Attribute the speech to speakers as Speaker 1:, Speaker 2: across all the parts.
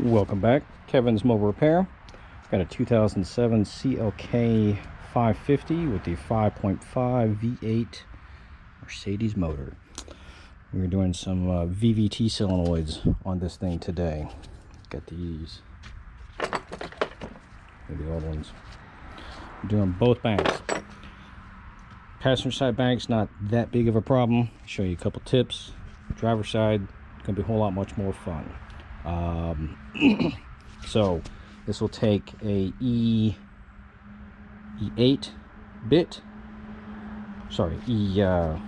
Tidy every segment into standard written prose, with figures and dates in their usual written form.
Speaker 1: Welcome back. Kevin's Mobile Repair. Got a 2007 CLK550 with the 5.5 V8 Mercedes motor. We're doing some VVT solenoids on this thing today. Got these. They're the old ones. We're doing both banks. Passenger side bank's not that big of a problem. Show you a couple tips. Driver side, gonna be a whole lot much more fun. So this will take a E8 bit, sorry, E6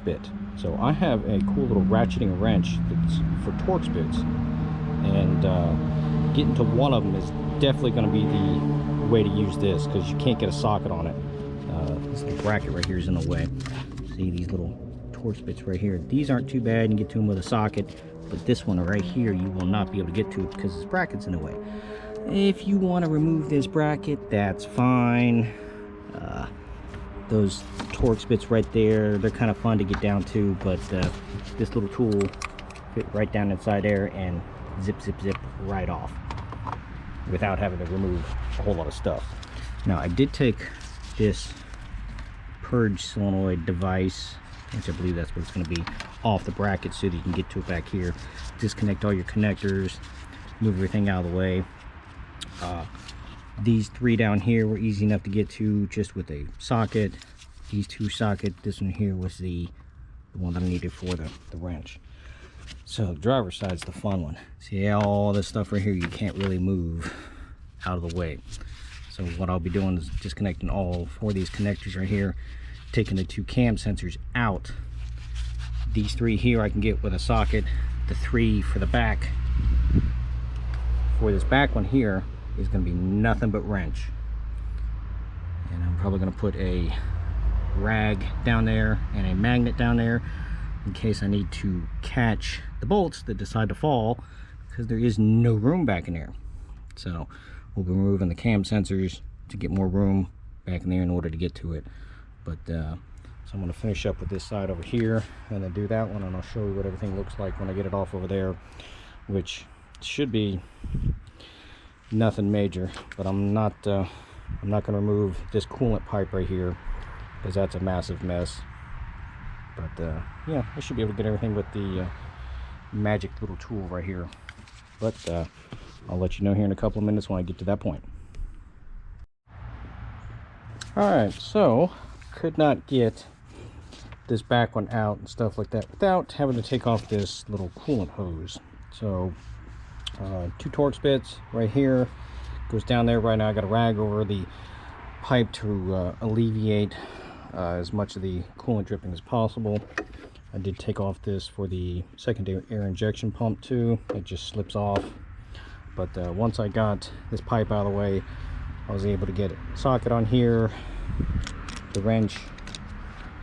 Speaker 1: bit. So I have a cool little ratcheting wrench that's for Torx bits, and getting to one of them is definitely going to be the way to use this, because you can't get a socket on it. This little bracket right here is in the way. See these little Torx bits right here? These aren't too bad. You can get to them with a socket, but this one right here you will not be able to get to it because this bracket's in the way. If you want to remove this bracket, that's fine. Those Torx bits right there, they're kind of fun to get down to, but this little tool fit right down inside there and zip right off without having to remove a whole lot of stuff. Now I did take this purge solenoid device, which I believe that's what it's going to be, off the bracket so that you can get to it back here. Disconnect all your connectors, move everything out of the way. These three down here were easy enough to get to just with a socket. These two sockets, this one here was the one that I needed for the wrench. So the driver's side's the fun one. See all this stuff right here you can't really move out of the way. So what I'll be doing is disconnecting all four of these connectors right here, taking the two cam sensors out. These three here I can get with a socket. The three for the back, for this back one here, is going to be nothing but wrench. And I'm probably going to put a rag down there and a magnet down there in case I need to catch the bolts that decide to fall, because there is no room back in there. So we'll be removing the cam sensors to get more room back in there in order to get to it. But so I'm going to finish up with this side over here and then do that one, and I'll show you what everything looks like when I get it off over there, which should be nothing major. But I'm not going to remove this coolant pipe right here, because that's a massive mess. But yeah, I should be able to get everything with the magic little tool right here. But I'll let you know here in a couple of minutes when I get to that point. Alright, so could not get this back one out and stuff like that without having to take off this little coolant hose. So two Torx bits right here, goes down there. Right now I got a rag over the pipe to alleviate as much of the coolant dripping as possible. I did take off this for the secondary air injection pump too. It just slips off. But once I got this pipe out of the way, I was able to get a socket on here, the wrench,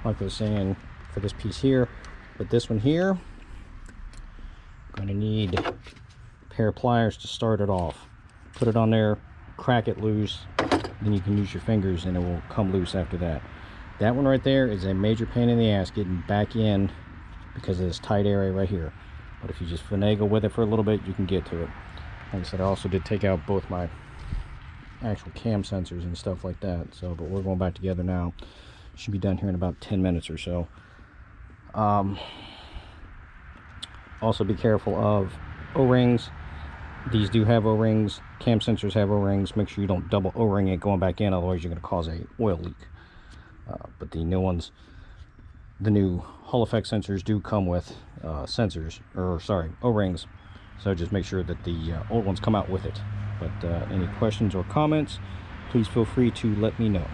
Speaker 1: like I was saying, for this piece here. But this one here, I'm going to need a pair of pliers to start it off. Put it on there, crack it loose, then you can use your fingers and it will come loose after that. That one right there is a major pain in the ass getting back in because of this tight area right here. But if you just finagle with it for a little bit, you can get to it. Like I said, I also did take out both my actual cam sensors and stuff like that. So, but we're going back together now. Should be done here in about 10 minutes or so. Also be careful of O-rings. These do have O-rings. Cam sensors have O-rings. Make sure you don't double O-ring it going back in, otherwise you're going to cause a oil leak. But the new ones, the new Hall effect sensors do come with O-rings. So just make sure that the old ones come out with it. But any questions or comments, please feel free to let me know.